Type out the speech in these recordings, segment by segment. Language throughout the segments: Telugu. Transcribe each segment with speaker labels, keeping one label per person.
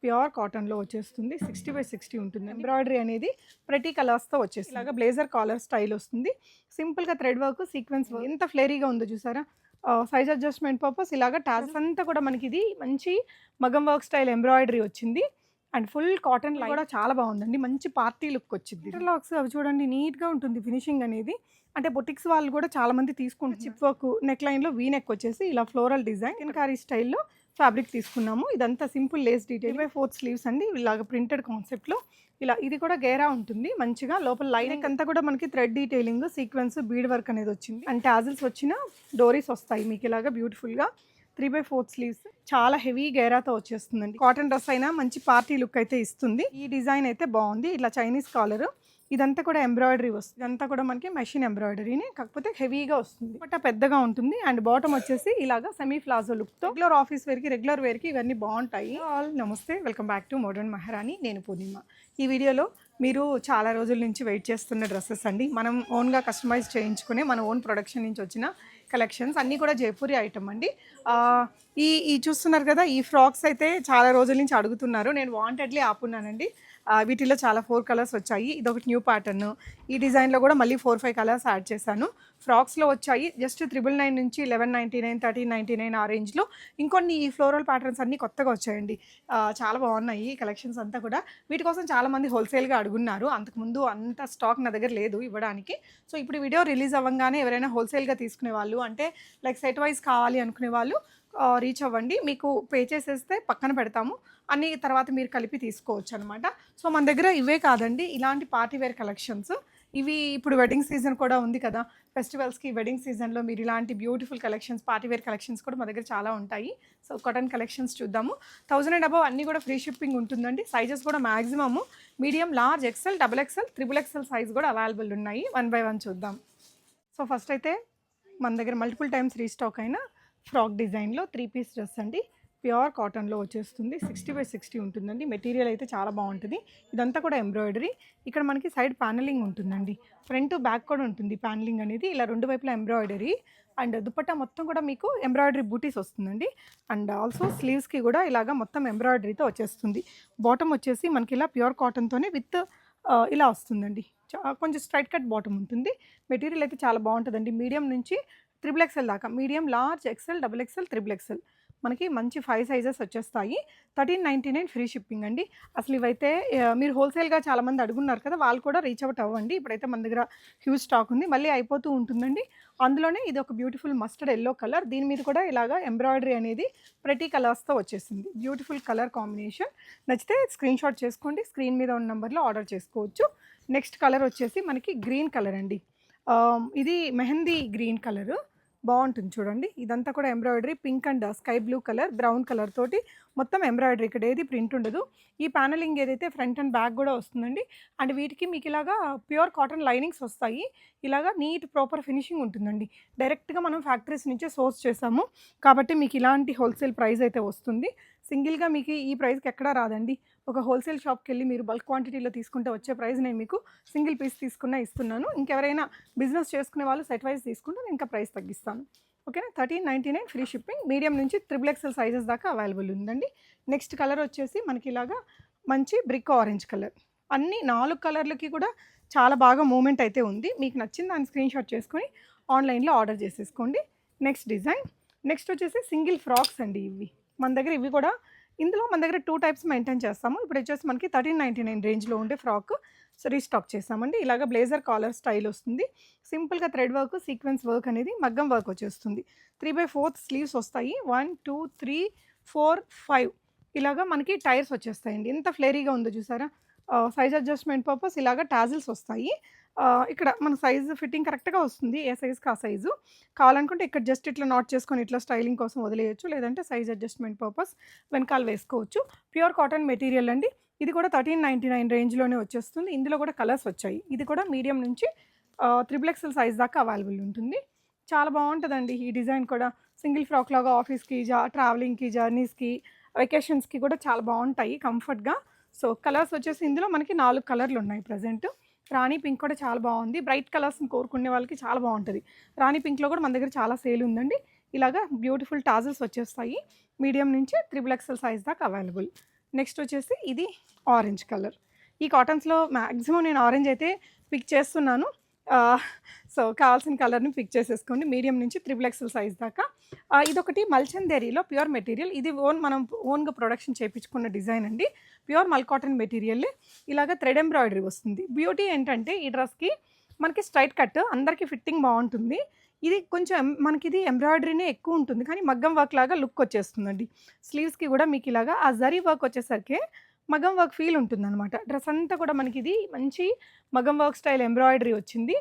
Speaker 1: ప్యూర్ కాటన్లో వచ్చేస్తుంది. 60/60 ఉంటుంది. ఎంబ్రాయిడరీ అనేది ప్రతి కలర్స్తో వచ్చేసి ఇలాగా బ్లేజర్ కాలర్ స్టైల్ వస్తుంది. సింపుల్గా థ్రెడ్ వర్క్, సీక్వెన్స్ వర్క్ ఎంత ఫ్లేరీగా ఉందో చూసారా. సైజ్ అడ్జస్ట్మెంట్ పర్పస్ ఇలాగా టాజల్స్ అంతా కూడా మనకి ఇది మంచి మగం వర్క్ స్టైల్ ఎంబ్రాయిడరీ వచ్చింది. అండ్ ఫుల్ కాటన్ కూడా చాలా బాగుందండి. మంచి పార్టీ లుక్ వచ్చింది. ఇంటర్లాక్స్ అవి చూడండి నీట్గా ఉంటుంది ఫినిషింగ్ అనేది. అంటే బొటిక్స్ వాళ్ళు కూడా చాలా మంది తీసుకుంటారు. చిప్ వర్క్ నెక్ లైన్లో వీ నెక్ వచ్చేసి ఇలా ఫ్లోరల్ డిజైన్ ఇన్కారీ స్టైల్లో ఫ్యాబ్రిక్ తీసుకున్నాము. ఇదంతా సింపుల్ లేస్ డీటెయిల్ 4 స్లీవ్స్ అండి. ఇలాగ ప్రింటెడ్ కాన్సెప్ట్లో ఇలా ఇది కూడా గేరా ఉంటుంది మంచిగా. లోపల లైనింగ్ అంతా కూడా మనకి thread detailing, sequence, bead work అనేది వచ్చింది. అండ్ టాజిల్స్ వచ్చిన డోరీస్ వస్తాయి మీకు ఇలాగా బ్యూటిఫుల్గా. 3/4 స్లీవ్స్ చాలా హెవీ గేరాతో వచ్చేస్తుందండి. కాటన్ డ్రెస్ అయినా మంచి పార్టీ లుక్ అయితే ఇస్తుంది. ఈ డిజైన్ అయితే బాగుంది. ఇలా చైనీస్ కాలర్ ఇదంతా కూడా ఎంబ్రాయిడరీ వస్తుంది. ఇదంతా కూడా మనకి మెషిన్ ఎంబ్రాయిడరీని, కాకపోతే హెవీగా వస్తుంది. బట్ పెద్దగా ఉంటుంది. అండ్ బాటమ్ వచ్చేసి ఇలాగా సెమీ ప్లాజో లుక్తో రెగ్యులర్ ఆఫీస్ వేర్కి, రెగ్యులర్ వేర్కి ఇవన్నీ బాగుంటాయి. ఆల్ నమస్తే, వెల్కమ్ బ్యాక్ టు మోడర్న్ మహారాణి. నేను పూర్ణిమ. ఈ వీడియోలో మీరు చాలా రోజుల నుంచి వెయిట్ చేస్తున్న డ్రెస్సెస్ అండి. మనం ఓన్గా కస్టమైజ్ చేయించుకునే మన ఓన్ ప్రొడక్షన్ నుంచి వచ్చిన కలెక్షన్స్ అన్నీ కూడా జైపూరి ఐటమ్ అండి. ఈ చూస్తున్నారు కదా, ఈ ఫ్రాక్స్ అయితే చాలా రోజుల నుంచి అడుగుతున్నారు. నేను వాంటెడ్లీ ఆపున్నానండి. వీటిలో చాలా 4 కలర్స్ వచ్చాయి. ఇదొకటి న్యూ ప్యాటర్న్. ఈ డిజైన్లో కూడా మళ్ళీ 4-5 కలర్స్ యాడ్ చేశాను. ఫ్రాక్స్లో వచ్చాయి జస్ట్ 999 నుంచి 1199, 1399 ఆ రేంజ్లో. ఇంకొన్ని ఈ ఫ్లోరల్ ప్యాటర్న్స్ అన్నీ కొత్తగా వచ్చాయండి. చాలా బాగున్నాయి ఈ కలెక్షన్స్ అంతా కూడా. వీటి కోసం చాలామంది హోల్సేల్గా అడుగున్నారు. అంతకుముందు అంత స్టాక్ నా దగ్గర లేదు ఇవ్వడానికి. సో ఇప్పుడు వీడియో రిలీజ్ అవ్వగానే ఎవరైనా హోల్సేల్గా తీసుకునే వాళ్ళు, అంటే లైక్ సెట్ వైజ్ కావాలి అనుకునే వాళ్ళు రీచ్ అవ్వండి. మీకు పే చేసేస్తే పక్కన పెడతాము. అన్ని తర్వాత మీరు కలిపి తీసుకోవచ్చు అనమాట. సో మన దగ్గర ఇవే కాదండి, ఇలాంటి పార్టీవేర్ కలెక్షన్స్. ఇవి ఇప్పుడు వెడ్డింగ్ సీజన్ కూడా ఉంది కదా, ఫెస్టివల్స్కి వెడ్డింగ్ సీజన్లో మీరు ఇలాంటి బ్యూటిఫుల్ కలెక్షన్స్, పార్టీవేర్ కలెక్షన్స్ కూడా మా దగ్గర చాలా ఉంటాయి. సో కాటన్ కలెక్షన్స్ చూద్దాము. 1000 అండ్ అబవ్ అన్నీ కూడా ఫ్రీ షిప్పింగ్ ఉంటుందండి. సైజెస్ కూడా maximum medium, large, XL, XXL, XXL size కూడా అవైలబుల్ ఉన్నాయి. 1 by 1 చూద్దాం. సో ఫస్ట్ అయితే మన దగ్గర మల్టిపుల్ టైమ్స్ రీస్టాక్ అయిన ఫ్రాక్ డిజైన్లో 3 పీస్ డ్రెస్ అండి. ప్యూర్ కాటన్లో వచ్చేస్తుంది. 60/60 ఉంటుందండి. మెటీరియల్ అయితే చాలా బాగుంటుంది. ఇదంతా కూడా ఎంబ్రాయిడరీ. ఇక్కడ మనకి సైడ్ ప్యానలింగ్ ఉంటుందండి. ఫ్రంట్ బ్యాక్ కూడా ఉంటుంది ప్యానలింగ్ అనేది. ఇలా రెండు వైపులా ఎంబ్రాయిడరీ. అండ్ దుపట్టా మొత్తం కూడా మీకు ఎంబ్రాయిడరీ బూటీస్ వస్తుందండి. అండ్ ఆల్సో స్లీవ్స్కి కూడా ఇలాగా మొత్తం ఎంబ్రాయిడరీతో వచ్చేస్తుంది. బాటమ్ వచ్చేసి మనకి ఇలా ప్యూర్ కాటన్తోనే విత్ ఇలా వస్తుందండి. కొంచెం స్ట్రైట్ కట్ బాటమ్ ఉంటుంది. మెటీరియల్ అయితే చాలా బాగుంటుందండి. మీడియం నుంచి XXL దాకా, medium, large, XL, XXL, XXL మనకి మంచి 5 సైజెస్ వచ్చేస్తాయి. 1399 ఫ్రీ షిప్పింగ్ అండి. అసలు ఇవైతే మీరు హోల్సేల్గా చాలామంది అడుగున్నారు కదా, వాళ్ళు కూడా రీచ్ అవుట్ అవ్వండి. ఇప్పుడైతే మన దగ్గర హ్యూజ్ స్టాక్ ఉంది, మళ్ళీ అయిపోతూ ఉంటుందండి. అందులోనే ఇది ఒక బ్యూటిఫుల్ మస్టర్డ్ ఎల్లో కలర్. దీని మీద కూడా ఇలాగా ఎంబ్రాయిడరీ అనేది ప్రతి కలర్స్తో వచ్చేసింది. Beautiful colour combination. నచ్చితే స్క్రీన్ షాట్ చేసుకోండి. స్క్రీన్ మీద ఉన్న నెంబర్లో ఆర్డర్ చేసుకోవచ్చు. నెక్స్ట్ కలర్ వచ్చేసి మనకి గ్రీన్ కలర్ అండి. ఇది మెహందీ గ్రీన్ కలరు బాగుంటుంది చూడండి. ఇదంతా కూడా embroidery. Pink and sky blue colour, brown colour తోటి మొత్తం ఎంబ్రాయిడరీ. ఇక్కడ ఏది ప్రింట్ ఉండదు. ఈ ప్యానలింగ్ ఏదైతే ఫ్రంట్ అండ్ బ్యాక్ కూడా వస్తుందండి. అండ్ వీటికి మీకు ఇలాగా ప్యూర్ కాటన్ లైనింగ్స్ వస్తాయి. ఇలాగా నీట్ ప్రాపర్ ఫినిషింగ్ ఉంటుందండి. డైరెక్ట్గా మనం ఫ్యాక్టరీస్ నుంచే సోర్స్ చేసాము కాబట్టి మీకు ఇలాంటి హోల్సేల్ ప్రైస్ అయితే వస్తుంది. సింగిల్గా మీకు ఈ ప్రైస్కి ఎక్కడా రాదండి. ఒక హోల్సేల్ షాప్కి వెళ్ళి మీరు బల్క్ క్వాంటిటీలో తీసుకుంటే వచ్చే ప్రైస్ నేను మీకు సింగిల్ పీస్ తీసుకున్నా ఇస్తున్నాను. ఇంకెవరైనా బిజినెస్ చేసుకునే వాళ్ళు సెట్ వైజ్ తీసుకుంటే నేను ఇంకా ప్రైస్ తగ్గిస్తాను. ఓకేనా. 1399 ఫ్రీ షిప్పింగ్. మీడియం నుంచి XXL సైజెస్ దాకా అవైలబుల్ ఉందండి. నెక్స్ట్ కలర్ వచ్చేసి మనకి ఇలాగా మంచి బ్రిక్ ఆరెంజ్ కలర్. అన్ని 4 కలర్లకి కూడా చాలా బాగా మూమెంట్ అయితే ఉంది. మీకు నచ్చిన దాన్ని స్క్రీన్ షాట్ చేసుకొని ఆన్లైన్లో ఆర్డర్ చేసేసుకోండి. Next design. నెక్స్ట్ వచ్చేసి సింగిల్ ఫ్రాక్స్ అండి. మన దగ్గర ఇవి కూడా, ఇందులో మన దగ్గర 2 టైప్స్ మెయింటైన్ చేస్తాము. ఇప్పుడు వచ్చేసి మనకి 1399 రేంజ్లో ఉండే ఫ్రాక్ రీస్టాక్ చేస్తామండి. ఇలాగ బ్లేజర్ కాలర్ స్టైల్ వస్తుంది. సింపుల్గా థ్రెడ్ వర్క్, సీక్వెన్స్ వర్క్ అనేది మగ్గం వర్క్ వచ్చేస్తుంది. 3/4 స్లీవ్స్ వస్తాయి. 1 2 3 4 5 ఇలాగా మనకి టైర్స్ వచ్చేస్తాయండి. ఎంత ఫ్లేరీగా ఉందో చూసారా. సైజ్ అడ్జస్ట్మెంట్ పర్పస్ ఇలాగ టాజిల్స్ వస్తాయి. ఇక్కడ మన సైజు ఫిట్టింగ్ కరెక్ట్గా వస్తుంది. ఏ సైజ్కి ఆ సైజు. కావాలనుకుంటే ఇక్కడ జస్ట్ ఇట్లా నాట్ చేసుకొని ఇట్లా స్టైలింగ్ కోసం వదిలేయచ్చు. లేదంటే సైజ్ అడ్జస్ట్మెంట్ పర్పస్ వెనకాల వేసుకోవచ్చు. ప్యూర్ కాటన్ మెటీరియల్ అండి. ఇది కూడా 1399 రేంజ్లోనే వచ్చేస్తుంది. ఇందులో కూడా కలర్స్ వచ్చాయి. ఇది కూడా మీడియం నుంచి XXL సైజ్ దాకా అవైలబుల్ ఉంటుంది. చాలా బాగుంటుందండి ఈ డిజైన్ కూడా. సింగిల్ ఫ్రాక్ లాగా ఆఫీస్కి, ట్రావెలింగ్కి, జర్నీస్కి, వెకేషన్స్కి కూడా చాలా బాగుంటాయి కంఫర్ట్గా. సో కలర్స్ వచ్చేసి ఇందులో మనకి 4 కలర్లు ఉన్నాయి ప్రజెంట్. రాణి పింక్ కూడా చాలా బాగుంది. బ్రైట్ కలర్స్ని కోరుకునే వాళ్ళకి చాలా బాగుంటుంది. రాణి పింక్లో కూడా మన దగ్గర చాలా సేల్ ఉందండి. ఇలాగా బ్యూటిఫుల్ టాజిల్స్ వచ్చేస్తాయి. మీడియం నుంచి XXL సైజ్ దాకా అవైలబుల్. నెక్స్ట్ వచ్చేసి ఇది ఆరెంజ్ కలర్. ఈ కాటన్స్లో మ్యాక్సిమం నేను ఆరెంజ్ అయితే పిక్ చేస్తున్నాను. సో కావాల్సిన కలర్ని పిక్ చేసేసుకోండి. మీడియం నుంచి 3XL సైజ్ దాకా. ఇదొకటి మల్చందేరీలో ప్యూర్ మెటీరియల్. ఇది మనం ఓన్గా ప్రొడక్షన్ చేయించుకున్న డిజైన్ అండి. ప్యూర్ మల్ కాటన్ మెటీరియల్. ఇలాగ థ్రెడ్ ఎంబ్రాయిడరీ వస్తుంది. బ్యూటీ ఏంటంటే ఈ డ్రెస్కి మనకి స్ట్రైట్ కట్, అందరికీ ఫిట్టింగ్ బాగుంటుంది. ఇది కొంచెం మనకి ఎంబ్రాయిడరీనే ఎక్కువ ఉంటుంది, కానీ మగ్గం వర్క్ లాగా లుక్ వచ్చేస్తుందండి. స్లీవ్స్కి కూడా మీకు ఇలాగా ఆ జరీ వర్క్ వచ్చేసరికి మగ్గం వర్క్ ఫీల్ ఉంటుందన్నమాట. డ్రెస్ అంతా కూడా మనకి ఇది మంచి మగ్గం వర్క్ స్టైల్ ఎంబ్రాయిడరీ వచ్చింది.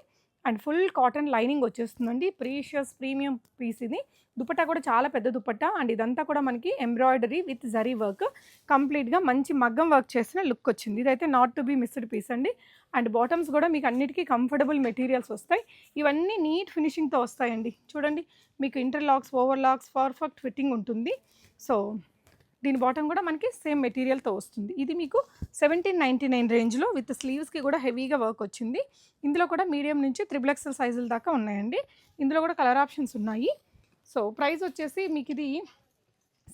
Speaker 1: అండ్ ఫుల్ కాటన్ లైనింగ్ వచ్చేస్తుందండి. ప్రీషియస్ ప్రీమియం పీస్ ఇది. దుపట్టా కూడా చాలా పెద్ద దుపట్టా. అండ్ ఇదంతా కూడా మనకి ఎంబ్రాయిడరీ విత్ జరీ వర్క్, కంప్లీట్గా మంచి మగ్గం వర్క్ చేసిన లుక్ వచ్చింది. ఇదైతే not to be missed piece అండి. అండ్ బాటమ్స్ కూడా మీకు అన్నిటికీ కంఫర్టబుల్ మెటీరియల్స్ వస్తాయి. ఇవన్నీ నీట్ ఫినిషింగ్తో వస్తాయండి. చూడండి, మీకు ఇంటర్లాక్స్, ఓవర్లాక్స్, పర్ఫెక్ట్ ఫిట్టింగ్ ఉంటుంది. సో దీని బాటమ్ కూడా మనకి సేమ్ మెటీరియల్తో వస్తుంది. ఇది మీకు 1799 రేంజ్లో విత్ స్లీవ్స్కి కూడా హెవీగా వర్క్ వచ్చింది. ఇందులో కూడా మీడియం నుంచి 3XL సైజుల దాకా ఉన్నాయండి. ఇందులో కూడా కలర్ ఆప్షన్స్ ఉన్నాయి. సో ప్రైస్ వచ్చేసి మీకు ఇది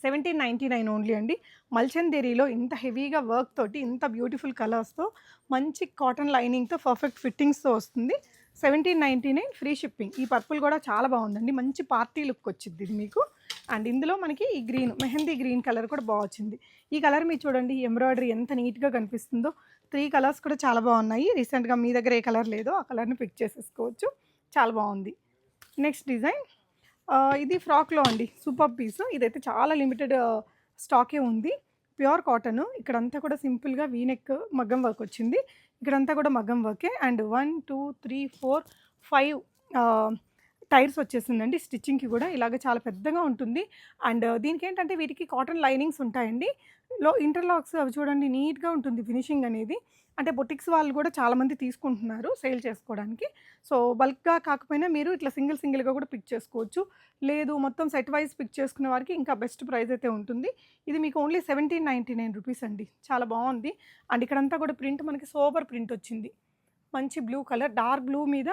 Speaker 1: 1799 ఓన్లీ అండి. మల్చందేరీలో ఇంత హెవీగా వర్క్ తోటి, ఇంత బ్యూటిఫుల్ కలర్స్తో, మంచి కాటన్ లైనింగ్తో, పర్ఫెక్ట్ ఫిట్టింగ్స్తో వస్తుంది. 1799 ఫ్రీ షిప్పింగ్. ఈ పర్పుల్ కూడా చాలా బాగుందండి. మంచి పార్టీ లుక్ వచ్చింది ఇది మీకు. అండ్ ఇందులో మనకి ఈ గ్రీన్, మెహందీ గ్రీన్ కలర్ కూడా బాగా వచ్చింది. ఈ కలర్ మీరు చూడండి, ఎంబ్రాయిడరీ ఎంత నీట్గా కనిపిస్తుందో. 3 కలర్స్ కూడా చాలా బాగున్నాయి. రీసెంట్గా మీ దగ్గర ఏ కలర్ లేదో ఆ కలర్ని పిక్ చేసేసుకోవచ్చు. చాలా బాగుంది. నెక్స్ట్ డిజైన్ ఇది ఫ్రాక్లో అండి. Super piece. ఇదైతే చాలా లిమిటెడ్ స్టాకే ఉంది. Pure cotton. ఇక్కడంతా కూడా సింపుల్గా వీనెక్ మగ్గం వర్క్ వచ్చింది. ఇక్కడంతా కూడా మగ్గం వర్కే. అండ్ 1 2 3 4 5 టైర్స్ వచ్చేసిందండి. స్టిచ్చింగ్కి కూడా ఇలాగ చాలా పెద్దగా ఉంటుంది. అండ్ దీనికి ఏంటంటే వీటికి కాటన్ లైనింగ్స్ ఉంటాయండి. ఇంటర్లాక్స్ అవి చూడండి, నీట్గా ఉంటుంది ఫినిషింగ్ అనేది. అంటే బొటిక్స్ వాళ్ళు కూడా చాలామంది తీసుకుంటున్నారు సేల్ చేసుకోవడానికి. సో బల్క్గా కాకపోయినా మీరు ఇట్లా సింగిల్గా కూడా పిక్ చేసుకోవచ్చు. లేదు మొత్తం సెట్ వైజ్ పిక్ చేసుకునే వారికి ఇంకా బెస్ట్ ప్రైస్ అయితే ఉంటుంది. ఇది మీకు ఓన్లీ 1799 రూపీస్ అండి. చాలా బాగుంది. అండ్ ఇక్కడంతా కూడా ప్రింట్ మనకి సోబర్ ప్రింట్ వచ్చింది. మంచి బ్లూ కలర్, డార్క్ బ్లూ మీద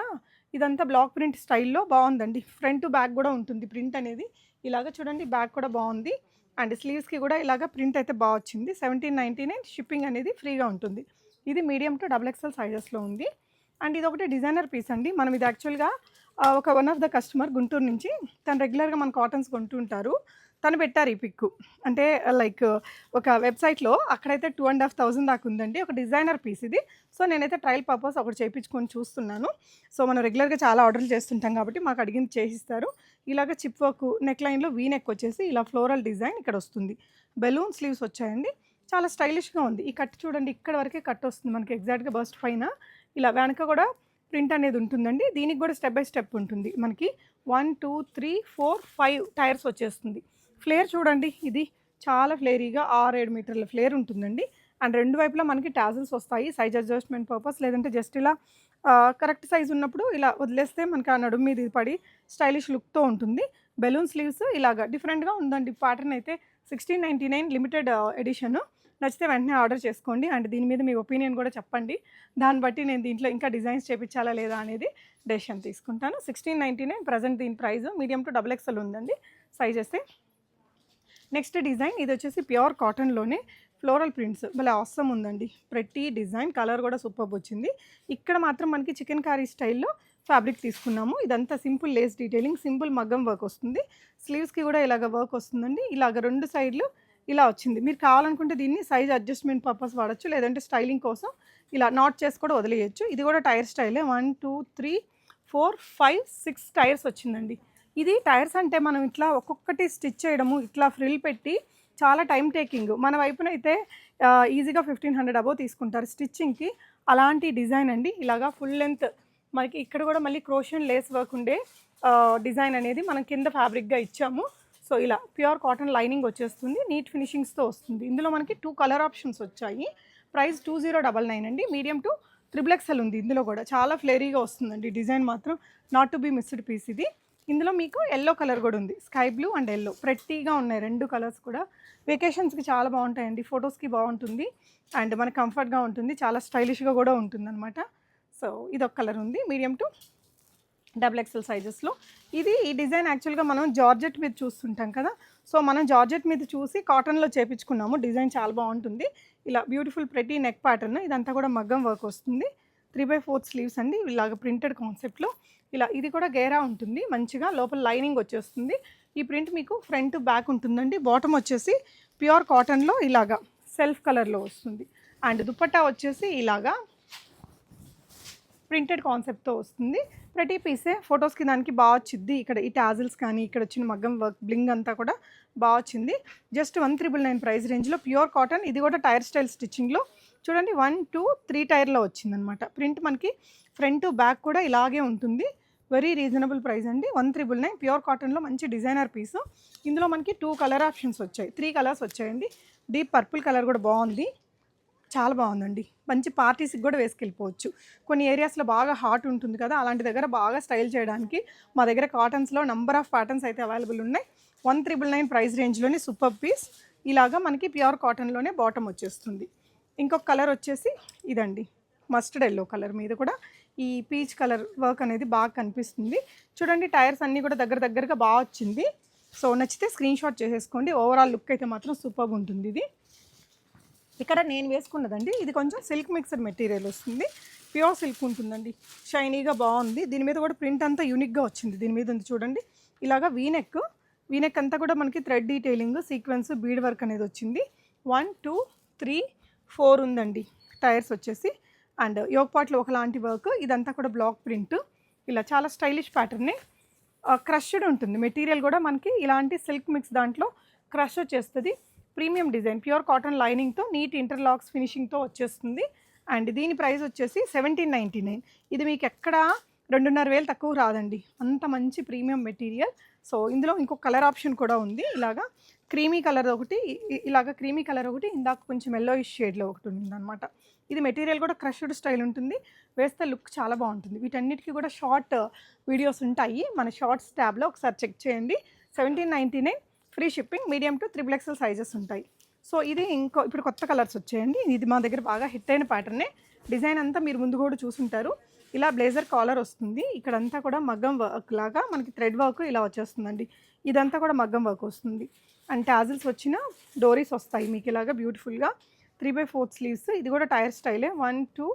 Speaker 1: ఇదంతా బ్లాక్ ప్రింట్ స్టైల్లో బాగుందండి. ఫ్రంట్ బ్యాక్ కూడా ఉంటుంది ప్రింట్ అనేది. ఇలాగ చూడండి, బ్యాక్ కూడా బాగుంది. అండ్ స్లీవ్స్కి కూడా ఇలాగ ప్రింట్ అయితే బాగా వచ్చింది. 1799 షిప్పింగ్ అనేది ఫ్రీగా ఉంటుంది. ఇది మీడియం టు XXL సైజెస్లో ఉంది. అండ్ ఇది ఒకటి డిజైనర్ పీస్ అండి. మనం ఇది యాక్చువల్గా one of the customer Guntur నుంచి, తను రెగ్యులర్గా మన కాటన్స్ కొంటుంటారు. తను పెట్టారు ఈ పిక్కు. అంటే లైక్ ఒక వెబ్సైట్లో అక్కడైతే 2500 దాకా ఉందండి. ఒక డిజైనర్ పీస్ ఇది. సో నేనైతే ట్రయల్ పర్పస్ ఒకటి చేయించుకొని చూస్తున్నాను. సో మనం రెగ్యులర్గా చాలా ఆర్డర్లు చేస్తుంటాం కాబట్టి మాకు అడిగింది చేసిస్తారు. ఇలాగ చిప్ వర్క్, నెక్ లైన్లో వీ నెక్ వచ్చేసి ఇలా ఫ్లోరల్ డిజైన్ ఇక్కడ వస్తుంది. బెలూన్ స్లీవ్స్ వచ్చాయండి. చాలా స్టైలిష్గా ఉంది. ఈ కట్ చూడండి, ఇక్కడ వరకే కట్ వస్తుంది మనకి ఎగ్జాక్ట్గా బస్ట్ పైన. ఇలా వెనక కూడా ప్రింట్ అనేది ఉంటుందండి. దీనికి కూడా స్టెప్ బై స్టెప్ ఉంటుంది. మనకి 1 2 3 4 5 టైర్స్ వచ్చేస్తుంది. ఫ్లేర్ చూడండి, ఇది చాలా ఫ్లేరీగా 6-7 మీటర్ల ఫ్లేర్ ఉంటుందండి. అండ్ రెండు వైపులా మనకి టాజిల్స్ వస్తాయి సైజ్ అడ్జస్ట్మెంట్ పర్పస్. లేదంటే జస్ట్ ఇలా కరెక్ట్ సైజ్ ఉన్నప్పుడు ఇలా వదిలేస్తే మనకి ఆ నడుము మీద ఇది పడి స్టైలిష్ లుక్తో ఉంటుంది. బెలూన్ స్లీవ్స్ ఇలాగా డిఫరెంట్గా ఉందండి. ప్యాటర్న్ అయితే 1699 లిమిటెడ్ ఎడిషన్. నచ్చితే వెంటనే ఆర్డర్ చేసుకోండి. అండ్ దీని మీద మీ ఒపీనియన్ కూడా చెప్పండి. దాన్ని బట్టి నేను దీంట్లో ఇంకా డిజైన్స్ చేయించాలా లేదా అనేది డెసిషన్ తీసుకుంటాను. 1699 ప్రజెంట్ దీని ప్రైస్. మీడియం టు XXL ఉందండి సైజ్ అయితే. నెక్స్ట్ డిజైన్ ఇది వచ్చేసి ప్యూర్ కాటన్లోనే ఫ్లోరల్ ప్రింట్స్. భలే ఆసమ్ ఉందండి. ప్రతి డిజైన్ కలర్ కూడా సూపర్ వచ్చింది. ఇక్కడ మాత్రం మనకి చికెన్ కర్రీ స్టైల్లో ఫ్యాబ్రిక్ తీసుకున్నాము. ఇదంతా సింపుల్ లేస్ డీటెయిలింగ్, సింపుల్ మగ్గం వర్క్ వస్తుంది. స్లీవ్స్కి కూడా ఇలాగ వర్క్ వస్తుందండి. ఇలాగ రెండు సైడ్లు ఇలా వచ్చింది. మీరు కావాలనుకుంటే దీన్ని సైజ్ అడ్జస్ట్మెంట్ పర్పస్ వాడచ్చు. లేదంటే స్టైలింగ్ కోసం ఇలా నాట్ చేసి కూడా వదిలేయచ్చు. ఇది కూడా టైర్ స్టైలే. 1 2 3 4 5 6 టైర్స్ వచ్చిందండి. ఇది టైర్స్ అంటే మనం ఇట్లా ఒక్కొక్కటి స్టిచ్ చేయడము, ఇట్లా ఫ్రిల్ పెట్టి చాలా టైం టేకింగ్. మన వైపున అయితే ఈజీగా 1500 అబోవ్ తీసుకుంటారు స్టిచ్చింగ్కి. అలాంటి డిజైన్ అండి. ఇలాగా ఫుల్ లెంత్ మనకి ఇక్కడ కూడా మళ్ళీ క్రోషియన్ లేస్ వర్క్ ఉండే డిజైన్ అనేది మనం కింద ఫ్యాబ్రిక్గా ఇచ్చాము. సో ఇలా ప్యూర్ కాటన్ లైనింగ్ వచ్చేస్తుంది. నీట్ ఫినిషింగ్స్తో వస్తుంది. ఇందులో మనకి 2 కలర్ ఆప్షన్స్ వచ్చాయి. ప్రైస్ 2099 అండి. మీడియం టు XXL ఉంది. ఇందులో కూడా చాలా ఫ్లేరీగా వస్తుందండి. డిజైన్ మాత్రం not to be missed piece ఇది. ఇందులో మీకు ఎల్లో కలర్ కూడా ఉంది. స్కై బ్లూ అండ్ ఎల్లో ప్రెట్టీగా ఉన్నాయి రెండు కలర్స్ కూడా. వెకేషన్స్కి చాలా బాగుంటాయండి. ఫొటోస్కి బాగుంటుంది. అండ్ మనకి కంఫర్ట్గా ఉంటుంది. చాలా స్టైలిష్గా కూడా ఉంటుంది అనమాట. సో ఇది ఒక కలర్ ఉంది మీడియం టు XXL సైజెస్లో. ఈ డిజైన్ యాక్చువల్గా మనం జార్జెట్ మీద చూస్తుంటాం కదా. సో మనం జార్జెట్ మీద చూసి కాటన్లో చేపించుకున్నాము. డిజైన్ చాలా బాగుంటుంది. ఇలా బ్యూటిఫుల్ ప్రెటీ నెక్ ప్యాటర్న్, ఇదంతా కూడా మగ్గం వర్క్ వస్తుంది. 3/4 స్లీవ్స్ అండి, ఇలాగ ప్రింటెడ్ కాన్సెప్ట్లో. ఇలా ఇది కూడా గేరా ఉంటుంది మంచిగా, లోపల లైనింగ్ వచ్చేస్తుంది. ఈ ప్రింట్ మీకు ఫ్రంట్ బ్యాక్ ఉంటుందండి. బాటమ్ వచ్చేసి ప్యూర్ కాటన్లో ఇలాగా సెల్ఫ్ కలర్లో వస్తుంది. అండ్ దుపట్టా వచ్చేసి ఇలాగా ప్రింటెడ్ కాన్సెప్ట్తో వస్తుంది. ప్రతి పీసే ఫొటోస్కి దానికి బాగా వచ్చింది. ఇక్కడ ఈ టాజిల్స్ కానీ ఇక్కడ వచ్చిన మగ్గం వర్క్ బ్లింగ్ అంతా కూడా బాగా వచ్చింది. జస్ట్ 1,999 ప్రైస్ రేంజ్లో ప్యూర్ కాటన్. ఇది కూడా టైర్ స్టైల్ స్టిచ్చింగ్లో చూడండి, 1, 2, 3 టైర్లో వచ్చిందనమాట. ప్రింట్ మనకి ఫ్రంట్ బ్యాక్ కూడా ఇలాగే ఉంటుంది. వెరీ రీజనబుల్ ప్రైస్ అండి, 1,999 ప్యూర్ కాటన్లో మంచి డిజైనర్ పీసు. ఇందులో మనకి 2 కలర్ ఆప్షన్స్ వచ్చాయి, 3 కలర్స్ వచ్చాయండి. డీప్ పర్పుల్ కలర్ కూడా బాగుంది, చాలా బాగుందండి. మంచి పార్టీస్కి కూడా వేసుకెళ్ళిపోవచ్చు. కొన్ని ఏరియాస్లో బాగా హాట్ ఉంటుంది కదా, అలాంటి దగ్గర బాగా స్టైల్ చేయడానికి మా దగ్గర కాటన్స్లో నంబర్ ఆఫ్ ప్యాటర్న్స్ అయితే అవైలబుల్ ఉన్నాయి. 1,999 ప్రైస్ రేంజ్లోనే సూపర్ పీస్. ఇలాగా మనకి ప్యూర్ కాటన్లోనే బాటమ్ వచ్చేస్తుంది. ఇంకొక కలర్ వచ్చేసి ఇదండి, మస్టర్డ్ ఎల్లో కలర్ మీద కూడా ఈ పీచ్ కలర్ వర్క్ అనేది బాగా కనిపిస్తుంది. చూడండి టైర్స్ అన్నీ కూడా దగ్గరగా బాగా వచ్చింది. సో నచ్చితే స్క్రీన్ షాట్ చేసేసుకోండి. ఓవరాల్ లుక్ అయితే మాత్రం సూపర్గా ఉంటుంది. ఇది ఇక్కడ నేను వేసుకున్నదండి, ఇది కొంచెం సిల్క్ మిక్స్డ్ మెటీరియల్ వస్తుంది. ప్యూర్ సిల్క్ ఉంటుందండి, షైనీగా బాగుంది. దీని మీద కూడా ప్రింట్ అంతా యూనిక్గా వచ్చింది. దీని మీద ఉంది చూడండి, ఇలాగా వీనెక్ అంతా కూడా మనకి thread detailing, sequence, bead work అనేది వచ్చింది. 1, 2, 3, 4 ఉందండి టైర్స్ వచ్చేసి. అండ్ యోక్ పార్ట్లో ఒకలాంటి వర్క్, ఇదంతా కూడా బ్లాక్ ప్రింట్. ఇలా చాలా స్టైలిష్ ప్యాటర్నే. క్రష్డ్ ఉంటుంది మెటీరియల్ కూడా మనకి, ఇలాంటి సిల్క్ మిక్స్ దాంట్లో క్రష్ వచ్చేస్తుంది. ప్రీమియం డిజైన్, ప్యూర్ కాటన్ లైనింగ్తో నీట్ ఇంటర్లాక్స్ ఫినిషింగ్తో వచ్చేస్తుంది. అండ్ దీని ప్రైస్ వచ్చేసి 1799. ఇది మీకు ఎక్కడ 2,500 తక్కువ రాదండి, అంత మంచి ప్రీమియం మెటీరియల్. సో ఇందులో ఇంకొక కలర్ ఆప్షన్ కూడా ఉంది, ఇలాగా క్రీమీ కలర్ ఒకటి, క్రీమీ కలర్ ఒకటి, ఇందాక కొంచెం ఎల్లోయిష్ షేడ్లో ఒకటి ఉందన్నమాట. ఇది మెటీరియల్ కూడా క్రష్డ్ స్టైల్ ఉంటుంది, వేస్తే లుక్ చాలా బాగుంటుంది. వీటన్నిటికీ కూడా షార్ట్ వీడియోస్ ఉంటాయి మన షార్ట్స్ ట్యాబ్లో, ఒకసారి చెక్ చేయండి. 1799 free shipping, medium to 3XL sizes ఉంటాయి. సో ఇది ఇప్పుడు కొత్త కలర్స్ వచ్చాయండి. ఇది మా దగ్గర బాగా హిట్ అయిన ప్యాటర్నే. డిజైన్ అంతా మీరు ముందు కూడా చూసుంటారు. ఇలా బ్లేజర్ కాలర్ వస్తుంది, ఇక్కడంతా కూడా మగ్గం వర్క్ లాగా మనకి థ్రెడ్ వర్క్ ఇలా వచ్చేస్తుందండి. ఇదంతా కూడా మగ్గం వర్క్ వస్తుంది. అండ్ టాజిల్స్ వచ్చిన డోరీస్ వస్తాయి మీకు ఇలాగా బ్యూటిఫుల్గా. 3/4 స్లీవ్స్, ఇది కూడా టైర్ స్టైలే. 1, 2,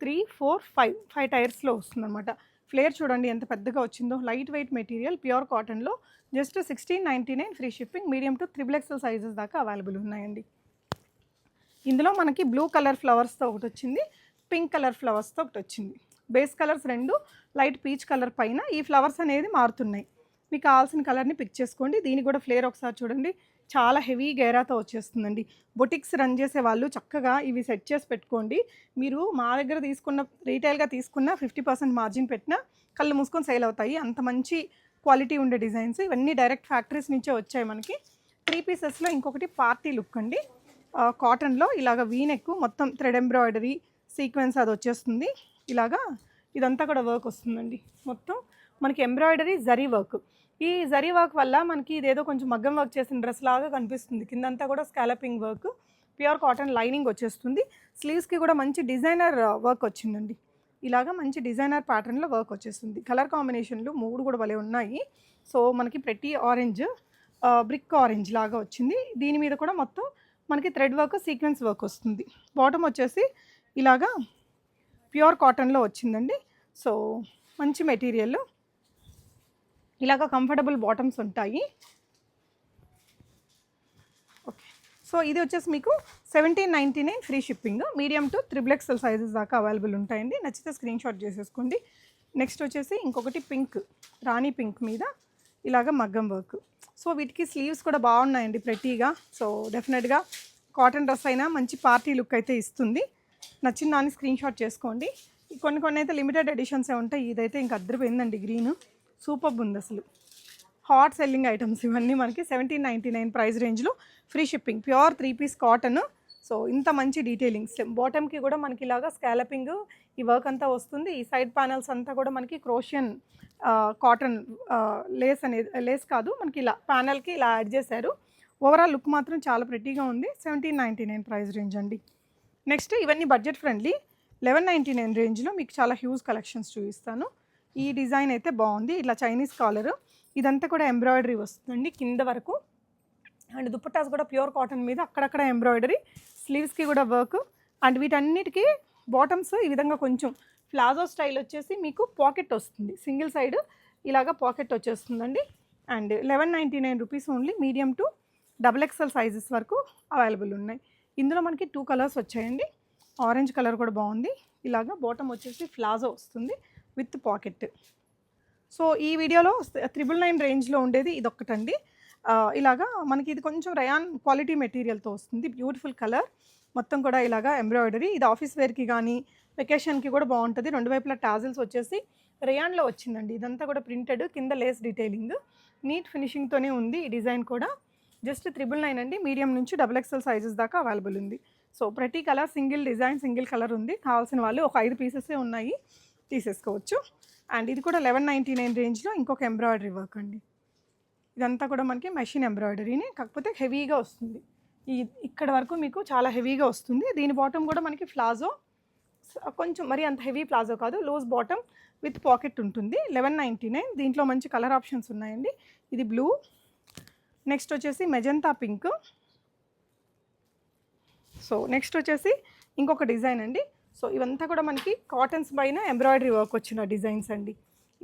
Speaker 1: 3, 4, 5 టైర్స్లో వస్తుంది అనమాట. ఫ్లేర్ చూడండి ఎంత పెద్దగా వచ్చిందో. లైట్ వెయిట్ మెటీరియల్, ప్యూర్ కాటన్లో. Just 1699 free shipping, medium to 3XL sizes దాకా అవైలబుల్ ఉన్నాయండి. ఇందులో మనకి బ్లూ కలర్ ఫ్లవర్స్తో ఒకటి వచ్చింది, పింక్ కలర్ ఫ్లవర్స్తో ఒకటి వచ్చింది. Base colours 2 light peach colour పైన ఈ ఫ్లవర్స్ అనేది మారుతున్నాయి. మీకు కావాల్సిన కలర్ని పిక్ చేసుకోండి. దీనికి కూడా ఫ్లేర్ ఒకసారి చూడండి, చాలా హెవీ గేరాతో వచ్చేస్తుందండి. బొటిక్స్ రన్ చేసే వాళ్ళు చక్కగా ఇవి సెట్ చేసి పెట్టుకోండి. మీరు మా దగ్గర తీసుకున్న రీటైల్గా తీసుకున్న 50% మార్జిన్ పెట్టినా కళ్ళు మూసుకొని సేల్ అవుతాయి, అంత మంచి క్వాలిటీ ఉండే డిజైన్స్. ఇవన్నీ డైరెక్ట్ ఫ్యాక్టరీస్ నుంచే వచ్చాయి మనకి. 3 పీసెస్లో ఇంకొకటి పార్టీ లుక్ అండి, కాటన్లో ఇలాగ వీనెక్, మొత్తం థ్రెడ్ ఎంబ్రాయిడరీ సీక్వెన్స్ అది వచ్చేస్తుంది. ఇలాగా ఇదంతా కూడా వర్క్ వస్తుందండి, మొత్తం మనకి ఎంబ్రాయిడరీ జరీ వర్క్. ఈ జరీ వర్క్ వల్ల మనకి ఇదేదో కొంచెం మగ్గం వర్క్ చేసిన డ్రెస్ లాగా కనిపిస్తుంది. కిందంతా కూడా scalloping work, pure cotton lining వచ్చేస్తుంది. స్లీవ్స్కి కూడా మంచి డిజైనర్ వర్క్ వచ్చిందండి, ఇలాగా మంచి డిజైనర్ ప్యాటర్న్లో వర్క్ వచ్చేస్తుంది. కలర్ కాంబినేషన్లు 3 కూడా భలే ఉన్నాయి. సో మనకి ప్రతి ఆరెంజ్, బ్రిక్ ఆరెంజ్ లాగా వచ్చింది. దీని మీద కూడా మొత్తం మనకి థ్రెడ్ వర్క్, సీక్వెన్స్ వర్క్ వస్తుంది. బాటమ్ వచ్చేసి ఇలాగా ప్యూర్ కాటన్లో వచ్చిందండి. సో మంచి మెటీరియల్, ఇలాగ కంఫర్టబుల్ బాటమ్స్ ఉంటాయి. ఓకే, సో ఇది వచ్చేసి మీకు 1799 free shipping, medium to 3XL sizes దాకా అవైలబుల్ ఉంటాయండి. నచ్చితే స్క్రీన్ షాట్ చేసేసుకోండి. నెక్స్ట్ వచ్చేసి ఇంకొకటి పింక్, రాణి పింక్ మీద ఇలాగ మగ్గం వర్క్. సో వీటికి స్లీవ్స్ కూడా బాగున్నాయండి ప్రెటీగా. సో డెఫినెట్గా కాటన్ డ్రెస్ అయినా మంచి పార్టీ లుక్ అయితే ఇస్తుంది. నచ్చిన దాన్ని స్క్రీన్ షాట్ చేసుకోండి. కొన్ని అయితే లిమిటెడ్ ఎడిషన్సే ఉంటాయి. ఇదైతే ఇంకా అద్దరిపోయిందండి, గ్రీన్ సూపర్ ఉంది అసలు. హాట్ సెల్లింగ్ ఐటమ్స్ ఇవన్నీ మనకి 1799 ప్రైస్ రేంజ్లో free shipping, pure 3 piece cotton. So ఇంత మంచి డీటెయిలింగ్స్, బాటమ్కి కూడా మనకి ఇలాగా స్కాలపింగ్ ఈ వర్క్ అంతా వస్తుంది. ఈ సైడ్ ప్యానల్స్ అంతా కూడా మనకి క్రోషియన్ కాటన్ లేస్ అనేది, లేస్ కాదు మనకి ఇలా ప్యానల్కి ఇలా యాడ్ చేశారు. ఓవరాల్ లుక్ మాత్రం చాలా ప్రెట్టీగా ఉంది. 1799 ప్రైస్ రేంజ్ అండి. నెక్స్ట్ ఇవన్నీ బడ్జెట్ ఫ్రెండ్లీ, 1199 రేంజ్లో మీకు చాలా హ్యూజ్ కలెక్షన్స్ చూపిస్తాను. ఈ డిజైన్ అయితే బాగుంది, ఇట్లా చైనీస్ కాలర్, ఇదంతా కూడా ఎంబ్రాయిడరీ వస్తుందండి కింద వరకు. అండ్ దుపట్టాస్ కూడా ప్యూర్ కాటన్ మీద అక్కడక్కడ ఎంబ్రాయిడరీ, స్లీవ్స్కి కూడా వర్క్. అండ్ వీటన్నిటికీ బాటమ్స్ ఈ విధంగా కొంచెం ప్లాజో స్టైల్ వచ్చేసి మీకు పాకెట్ వస్తుంది, సింగిల్ సైడ్ ఇలాగా పాకెట్ వచ్చేస్తుందండి. And 1199 rupees only. Medium to XXL sizes వరకు అవైలబుల్ ఉన్నాయి. ఇందులో మనకి 2 కలర్స్ వచ్చాయండి. ఆరెంజ్ కలర్ కూడా బాగుంది. ఇలాగా బాటమ్ వచ్చేసి ప్లాజో వస్తుంది విత్ పాకెట్. సో ఈ వీడియోలో 999 రేంజ్లో ఉండేది ఇదొక్కటండి. ఇలాగా మనకి ఇది కొంచెం రయాన్ క్వాలిటీ మెటీరియల్తో వస్తుంది. బ్యూటిఫుల్ కలర్, మొత్తం కూడా ఇలాగా ఎంబ్రాయిడరీ. ఇది ఆఫీస్ వేర్కి కానీ వెకేషన్కి కూడా బాగుంటుంది. రెండు వైపులా టాజిల్స్ వచ్చేసి రేయాన్లో వచ్చిందండి. ఇదంతా కూడా ప్రింటెడ్, కింద లేస్ డీటెయిలింగ్, నీట్ ఫినిషింగ్తోనే ఉంది. ఈ డిజైన్ కూడా జస్ట్ 999 అండి. మీడియం నుంచి XXL సైజెస్ దాకా అవైలబుల్ ఉంది. సో ప్రతి colour single design, single colour ఉంది. కావాల్సిన వాళ్ళు ఒక 5 పీసెసే ఉన్నాయి, తీసేసుకోవచ్చు. అండ్ ఇది కూడా 1199 రేంజ్లో ఇంకొక ఎంబ్రాయిడరీ వర్క్ అండి. ఇదంతా కూడా మనకి మెషిన్ ఎంబ్రాయిడరీని, కాకపోతే హెవీగా వస్తుంది. ఇక్కడ వరకు మీకు చాలా హెవీగా వస్తుంది. దీని బాటమ్ కూడా మనకి ప్లాజో, కొంచెం మరి అంత హెవీ ప్లాజో కాదు, లూజ్ బాటమ్ విత్ పాకెట్ ఉంటుంది. 1199. దీంట్లో మంచి కలర్ ఆప్షన్స్ ఉన్నాయండి. ఇది బ్లూ, నెక్స్ట్ వచ్చేసి మెజంతా పింక్. సో నెక్స్ట్ వచ్చేసి ఇంకొక డిజైన్ అండి. సో ఇవంతా కూడా మనకి కాటన్స్ పైన ఎంబ్రాయిడరీ వర్క్ వచ్చిన డిజైన్స్ అండి.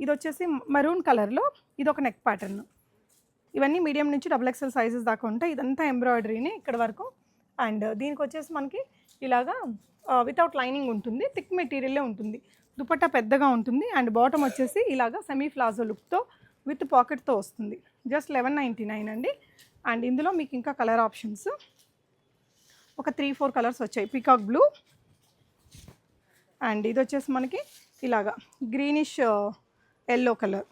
Speaker 1: ఇది వచ్చేసి మరూన్ కలర్లో, ఇది ఒక నెక్ ప్యాటర్న్. ఇవన్నీ మీడియం నుంచి XXL సైజెస్ దాకా ఉంటాయి. ఇదంతా ఎంబ్రాయిడరీని ఇక్కడ వరకు. అండ్ దీనికి వచ్చేసి మనకి ఇలాగా వితౌట్ లైనింగ్ ఉంటుంది, థిక్ మెటీరియలే ఉంటుంది. దుపట్టా పెద్దగా ఉంటుంది. అండ్ బాటమ్ వచ్చేసి ఇలాగా సెమీ ప్లాజో లుక్తో విత్ పాకెట్తో వస్తుంది. జస్ట్ 1199 అండి. అండ్ ఇందులో మీకు ఇంకా కలర్ ఆప్షన్స్ ఒక 3-4 కలర్స్ వచ్చాయి. పీకాక్ బ్లూ, అండ్ ఇది వచ్చేసి మనకి ఇలాగా greenish yellow colour.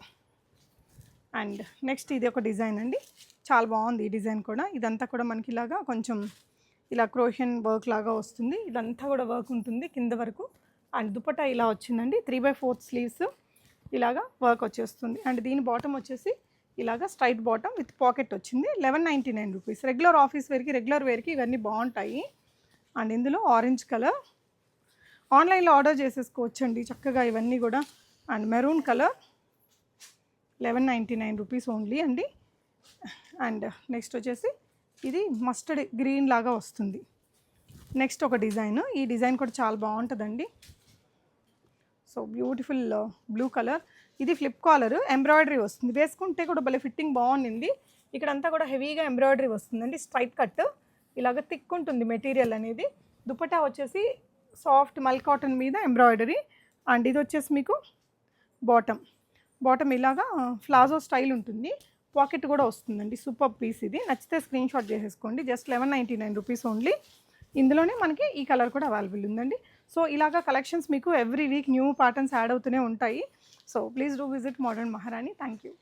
Speaker 1: And next ఇది ఒక డిజైన్ అండి, చాలా బాగుంది ఈ డిజైన్ కూడా. ఇదంతా కూడా మనకి ఇలాగా కొంచెం ఇలా క్రోషియన్ వర్క్ లాగా వస్తుంది. ఇదంతా కూడా వర్క్ ఉంటుంది కింద వరకు. అండ్ దుపట్టా ఇలా వచ్చిందండి, 3/4 స్లీవ్స్ ఇలాగా వర్క్ వచ్చేస్తుంది. అండ్ దీని బాటమ్ వచ్చేసి ఇలాగా స్ట్రైట్ బాటమ్ విత్ పాకెట్ వచ్చింది. 1199 రూపీస్. రెగ్యులర్ ఆఫీస్ వేర్కి, రెగ్యులర్ వేర్కి ఇవన్నీ బాగుంటాయి. అండ్ ఇందులో ఆరెంజ్ కలర్, ఆన్లైన్లో ఆర్డర్ చేసేసుకోవచ్చండి చక్కగా ఇవన్నీ కూడా. And maroon colour 1199 rupees only అండి. అండ్ నెక్స్ట్ వచ్చేసి ఇది మస్టర్డ్ గ్రీన్ లాగా వస్తుంది. నెక్స్ట్ ఒక డిజైన్, ఈ డిజైన్ కూడా చాలా బాగుంటుందండి. So beautiful blue colour. ఇది ఫ్లిప్ కాలర్, ఎంబ్రాయిడరీ వస్తుంది. వేసుకుంటే కూడా భలే ఫిట్టింగ్ బాగుంది. ఇక్కడంతా కూడా హెవీగా ఎంబ్రాయిడరీ వస్తుందండి. స్ట్రైట్ కట్, ఇలాగ థిక్ ఉంటుంది మెటీరియల్ అనేది. దుపట్టా వచ్చేసి సాఫ్ట్ మల్ కాటన్ మీద ఎంబ్రాయిడరీ. అండ్ ఇది వచ్చేసి మీకు బాటమ్ ఇలాగా ప్లాజో స్టైల్ ఉంటుంది, పాకెట్ కూడా వస్తుందండి. సూపర్ పీస్ ఇది. నచ్చితే స్క్రీన్ షాట్ చేసేసుకోండి. Just 1199 rupees only. ఇందులోనే మనకి ఈ కలర్ కూడా అవైలబుల్ ఉందండి. సో ఇలాగా కలెక్షన్స్ మీకు every week new patterns add అవుతూనే ఉంటాయి. So please do visit modern Maharani. Thank you.